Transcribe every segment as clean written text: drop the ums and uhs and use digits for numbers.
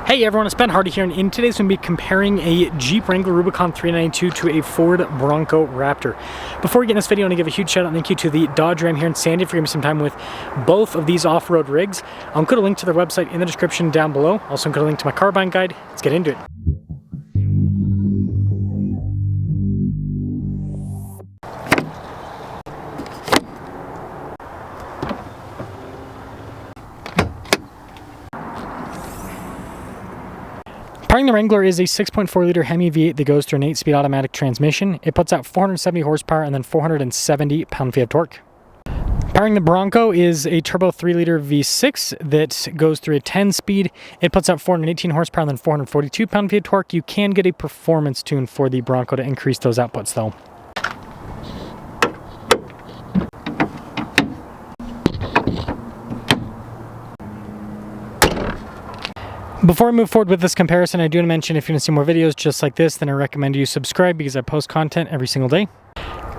Hey everyone, it's Ben Hardy here, and in today's going to be comparing a Jeep Wrangler Rubicon 392 to a Ford Bronco Raptor. Before we get in this video, I want to give a huge shout out and thank you to the Dodge Ram here in Sandy for giving me some time with both of these off-road rigs. I'll include a link to their website in the description down below. Also include a link to my car buying guide. Let's get into it. Powering the Wrangler is a 6.4 liter Hemi V8 that goes through an 8-speed automatic transmission. It puts out 470 horsepower and then 470 pound-feet of torque. Powering the Bronco is a turbo 3 liter V6 that goes through a 10-speed. It puts out 418 horsepower and then 442 pound-feet of torque. You can get a performance tune for the Bronco to increase those outputs though. Before we move forward with this comparison, I do want to mention if you want to see more videos just like this, then I recommend you subscribe because I post content every single day.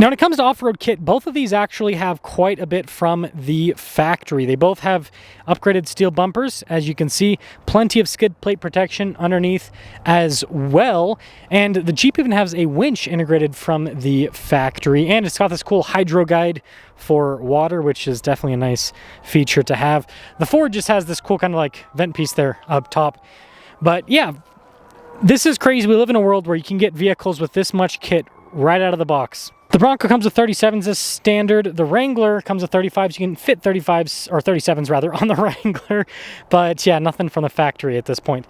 Now when it comes to off-road kit, both of these actually have quite a bit from the factory. They both have upgraded steel bumpers, as you can see, plenty of skid plate protection underneath as well, and the Jeep even has a winch integrated from the factory, and it's got this cool hydro guide for water, which is definitely a nice feature to have. The Ford just has this cool kind of like vent piece there up top. But yeah, this is crazy. We live in a world where you can get vehicles with this much kit right out of the box. The Bronco comes with 37s as standard. The Wrangler comes with 35s. You can fit 35s, or 37s rather, on the Wrangler. But yeah, nothing from the factory at this point.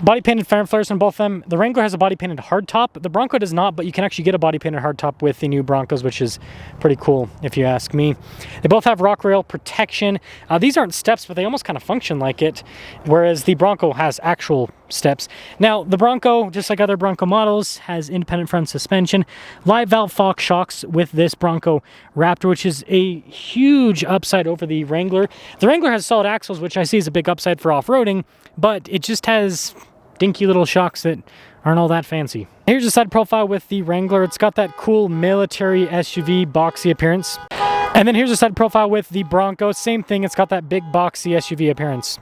Body painted fender flares on both of them. The Wrangler has a body painted hardtop. The Bronco does not, but you can actually get a body painted hardtop with the new Broncos, which is pretty cool if you ask me. They both have rock rail protection. These aren't steps, but they almost kind of function like it, whereas the Bronco has actual steps. Now, the Bronco, just like other Bronco models, has independent front suspension, live valve Fox shocks with this Bronco Raptor, which is a huge upside over the Wrangler. The Wrangler has solid axles, which I see is a big upside for off-roading, but it just has dinky little shocks that aren't all that fancy. Here's the side profile with the Wrangler. It's got that cool military SUV boxy appearance. And then here's the side profile with the Bronco. Same thing, it's got that big boxy SUV appearance.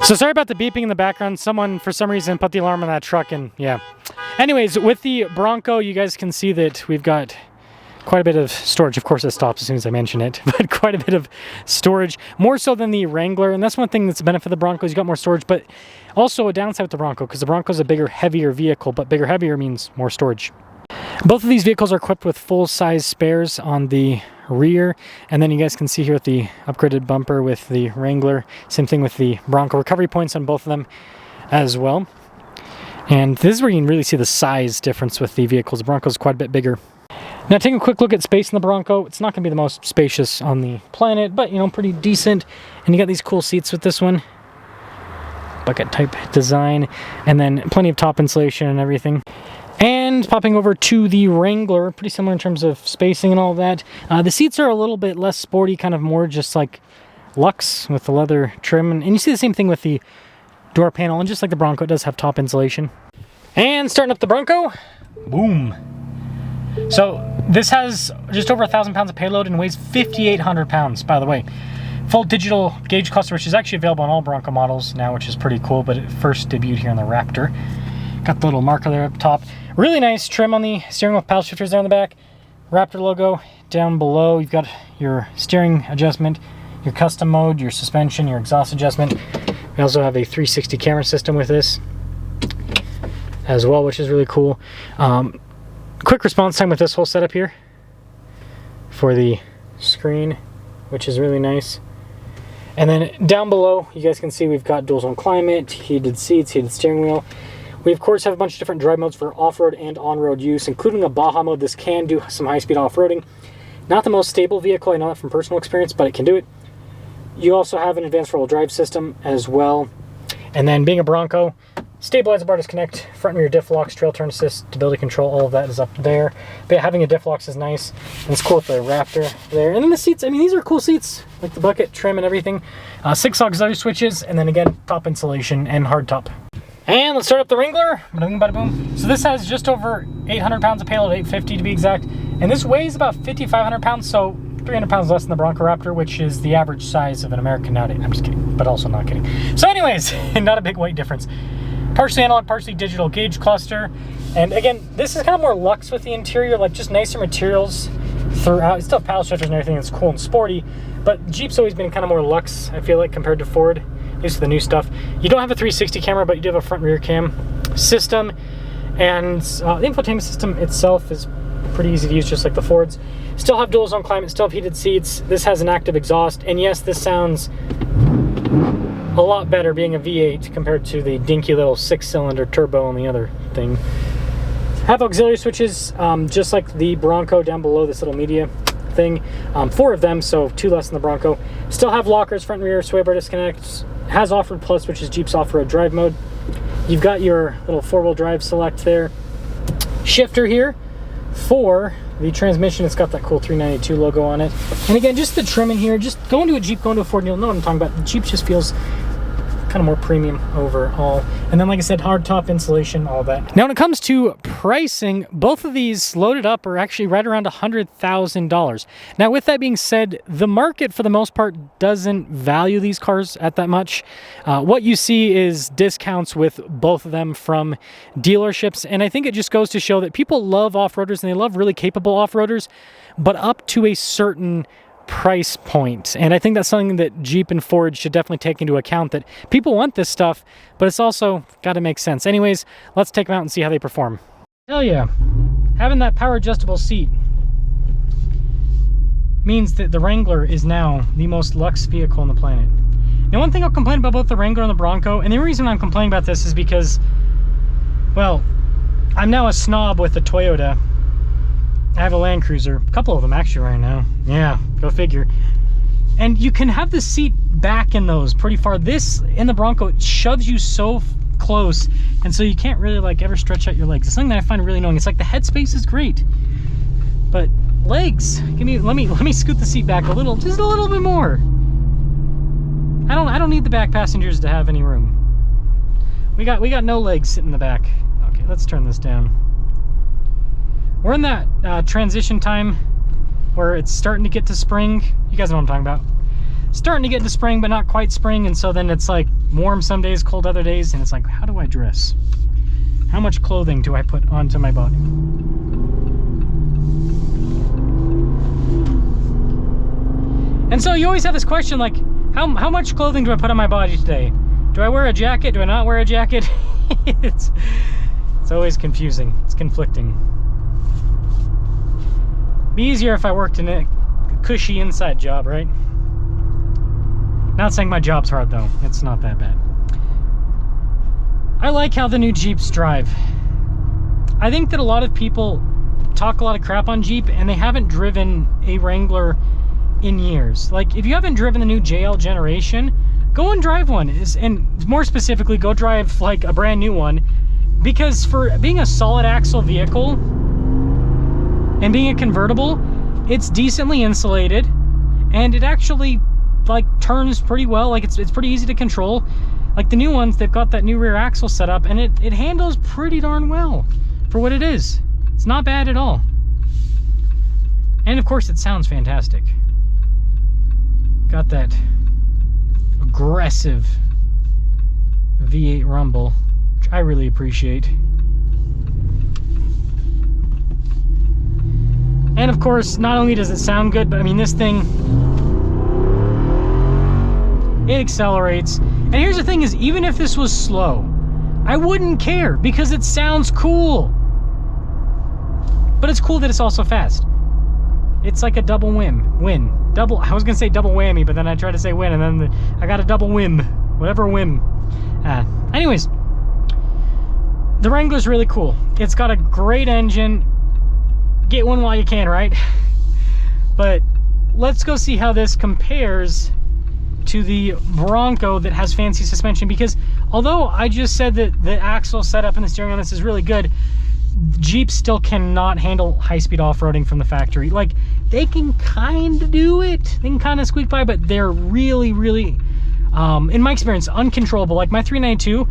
So sorry about the beeping in the background. Someone, for some reason, put the alarm on that truck, and yeah. Anyways, with the Bronco, you guys can see that we've got quite a bit of storage. Of course, it stops as soon as I mention it, but quite a bit of storage, more so than the Wrangler. And that's one thing that's a benefit of the Bronco is you got more storage, but also a downside with the Bronco because the Bronco is a bigger, heavier vehicle, but bigger, heavier means more storage. Both of these vehicles are equipped with full-size spares on the rear, and then you guys can see here with the upgraded bumper with the Wrangler. Same thing with the Bronco. Recovery points on both of them as well. And this is where you can really see the size difference with the vehicles. The Bronco is quite a bit bigger. Now taking a quick look at space in the Bronco, it's not going to be the most spacious on the planet, but you know, pretty decent. And you got these cool seats with this one. Bucket type design, and then plenty of top insulation and everything. And popping over to the Wrangler, pretty similar in terms of spacing and all that. The seats are a little bit less sporty, kind of more just like luxe with the leather trim. And you see the same thing with the door panel, and just like the Bronco, it does have top insulation. And starting up the Bronco, boom. So this has just over 1,000 pounds of payload and weighs 5,800 pounds, by the way. Full digital gauge cluster, which is actually available on all Bronco models now, which is pretty cool, but it first debuted here on the Raptor. Got the little marker there up top. Really nice trim on the steering wheel, paddle shifters there on the back. Raptor logo down below. You've got your steering adjustment, your custom mode, your suspension, your exhaust adjustment. We also have a 360 camera system with this as well, which is really cool. Quick response time with this whole setup here for the screen, which is really nice. And then down below, you guys can see we've got dual zone climate, heated seats, heated steering wheel. We of course have a bunch of different drive modes for off-road and on-road use, including a Baja mode. This can do some high-speed off-roading. Not the most stable vehicle, I know that from personal experience, but it can do it. You also have an advanced four-wheel drive system as well. And then being a Bronco, stabilizer bar disconnect, front and rear diff locks, trail turn assist, stability control, all of that is up there. But yeah, having a diff locks is nice, and it's cool with the Raptor there. And then the seats, I mean, these are cool seats, like the bucket trim and everything. 6 auxiliary switches, and then again, top insulation and hardtop. And let's start up the Wrangler. Ba-boom, bada-boom. So this has just over 800 pounds of payload, 850 to be exact. And this weighs about 5,500 pounds, so 300 pounds less than the Bronco Raptor, which is the average size of an American nowadays. I'm just kidding, but also not kidding. So anyways, not a big weight difference. partially analog, partially digital gauge cluster. And again, this is kind of more luxe with the interior, like just nicer materials throughout. It's still have paddle shifters and everything that's cool and sporty, but Jeep's always been kind of more luxe, I feel like, compared to Ford, at least the new stuff. You don't have a 360 camera, but you do have a front rear cam system, and the infotainment system itself is pretty easy to use, just like the Fords. Still have dual zone climate, still have heated seats. This has an active exhaust, and yes, this sounds a lot better being a V8 compared to the dinky little 6-cylinder turbo on the other thing. Have auxiliary switches, just like the Bronco down below this little media thing. 4 of them, so 2 less than the Bronco. Still have lockers, front and rear, sway bar disconnects. Has Off-Road Plus, which is Jeep's off-road drive mode. You've got your little 4-wheel drive select there. Shifter here for the transmission. It's got that cool 392 logo on it. And again, just the trim in here, just go into a Jeep, go into a Ford, and you'll know what I'm talking about. The Jeep just feels kind of more premium overall. And then, like I said, hard top insulation, all that. Now, when it comes to pricing, both of these loaded up are actually right around $100,000. Now, with that being said, the market for the most part doesn't value these cars at that much. What you see is discounts with both of them from dealerships, and I think it just goes to show that people love off-roaders and they love really capable off-roaders, but up to a certain price point. And I think that's something that Jeep and Ford should definitely take into account, that people want this stuff, but it's also got to make sense. Anyways, let's take them out and see how they perform. Hell yeah, having that power adjustable seat means that the Wrangler is now the most luxe vehicle on the planet. Now, one thing I'll complain about both the Wrangler and the Bronco, and the reason I'm complaining about this is because, well, I'm now a snob with the Toyota. I have a Land Cruiser, a couple of them actually right now. Yeah, go figure. And you can have the seat back in those pretty far. This, in the Bronco, it shoves you so close, and so you can't really like ever stretch out your legs. It's something that I find really annoying. It's like the headspace is great, but legs, let me scoot the seat back a little, just a little bit more. I don't need the back passengers to have any room. We got no legs sitting in the back. Okay, let's turn this down. We're in that transition time where it's starting to get to spring. You guys know what I'm talking about. Starting to get to spring, but not quite spring, and so then it's like warm some days, cold other days, and it's like, how do I dress? How much clothing do I put onto my body? And so you always have this question, like, how much clothing do I put on my body today? Do I wear a jacket? Do I not wear a jacket? It's always confusing. It's conflicting. Be easier if I worked in a cushy inside job, right? Not saying my job's hard though. It's not that bad. I like how the new Jeeps drive. I think that a lot of people talk a lot of crap on Jeep and they haven't driven a Wrangler in years. Like, if you haven't driven the new JL generation, go and drive one. And more specifically, go drive like a brand new one, because for being a solid axle vehicle and being a convertible, it's decently insulated, and it actually like turns pretty well. Like, it's pretty easy to control. Like the new ones, they've got that new rear axle set up, and it handles pretty darn well for what it is. It's not bad at all. And of course, it sounds fantastic. Got that aggressive V8 rumble, which I really appreciate. And of course, not only does it sound good, but I mean, this thing, it accelerates. And here's the thing is, even if this was slow, I wouldn't care because it sounds cool. But it's cool that it's also fast. It's like a double win. Double, I was gonna say double whammy, but then I tried to say win, and then I got a double whim. Whatever whim. Anyways, the Wrangler's really cool. It's got a great engine. Get one while you can, right? But let's go see how this compares to the Bronco that has fancy suspension, because although I just said that the axle setup and the steering on this is really good, Jeep still cannot handle high-speed off-roading from the factory. Like, they can kind of do it, they can kind of squeak by, but they're really, really, in my experience, uncontrollable. Like my 392,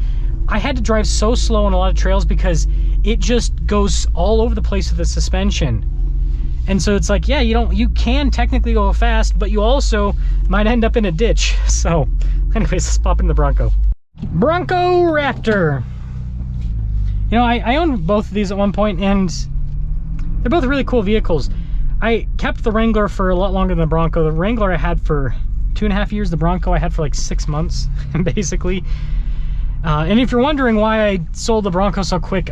I had to drive so slow on a lot of trails because it just goes all over the place with the suspension. And so it's like, yeah, you can technically go fast, but you also might end up in a ditch. So anyways, let's pop in the Bronco. Bronco Raptor. You know, I owned both of these at one point, and they're both really cool vehicles. I kept the Wrangler for a lot longer than the Bronco. The Wrangler I had for 2.5 years. The Bronco I had for like 6 months, basically. And if you're wondering why I sold the Bronco so quick,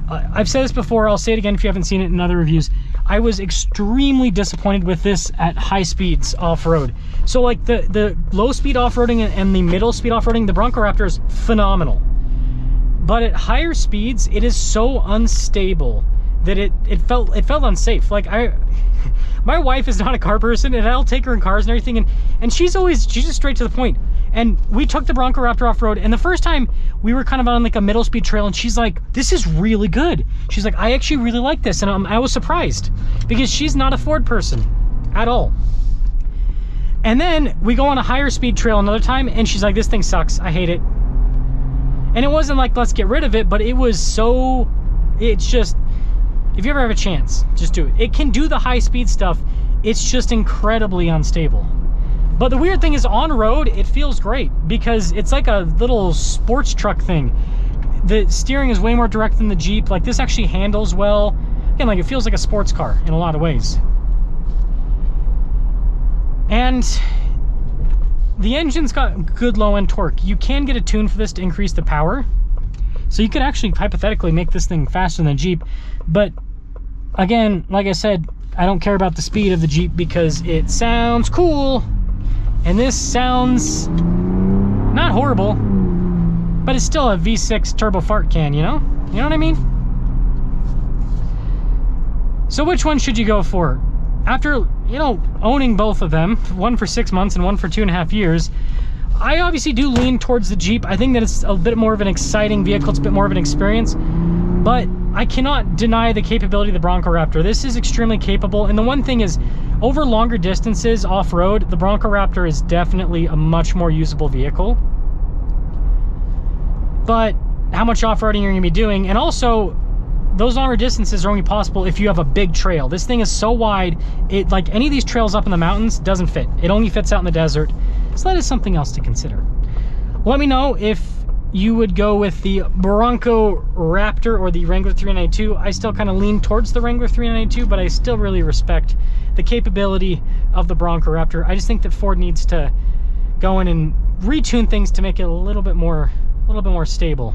I've said this before, I'll say it again if you haven't seen it in other reviews. I was extremely disappointed with this at high speeds off-road. So like the low speed off-roading and the middle speed off-roading, the Bronco Raptor is phenomenal. But at higher speeds, it is so unstable that it felt unsafe. Like my wife is not a car person, and I'll take her in cars and everything, and she's just straight to the point. And we took the Bronco Raptor off-road, and the first time we were kind of on like a middle speed trail, and she's like, this is really good. She's like, I actually really like this. And I was surprised because she's not a Ford person at all. And then we go on a higher speed trail another time, and she's like, this thing sucks, I hate it. And it wasn't like, let's get rid of it, but it was so, it's just, if you ever have a chance, just do it. It can do the high speed stuff. It's just incredibly unstable. But the weird thing is, on road, it feels great because it's like a little sports truck thing. The steering is way more direct than the Jeep. Like, this actually handles well. Again, like, it feels like a sports car in a lot of ways. And the engine's got good low-end torque. You can get a tune for this to increase the power. So you could actually hypothetically make this thing faster than the Jeep. But again, like I said, I don't care about the speed of the Jeep because it sounds cool. And this sounds not horrible, but it's still a V6 turbo fart can, you know? You know what I mean? So which one should you go for? After, you know, owning both of them, one for 6 months and one for 2.5 years, I obviously do lean towards the Jeep. I think that it's a bit more of an exciting vehicle. It's a bit more of an experience, but I cannot deny the capability of the Bronco Raptor. This is extremely capable. And the one thing is, over longer distances off-road, the Bronco Raptor is definitely a much more usable vehicle. But how much off-roading you're gonna be doing, and also those longer distances are only possible if you have a big trail. This thing is so wide, it, like any of these trails up in the mountains, doesn't fit. It only fits out in the desert. So that is something else to consider. Let me know if you would go with the Bronco Raptor or the Wrangler 392. I still kind of lean towards the Wrangler 392, but I still really respect the capability of the Bronco Raptor. I just think that Ford needs to go in and retune things to make it a little bit more stable.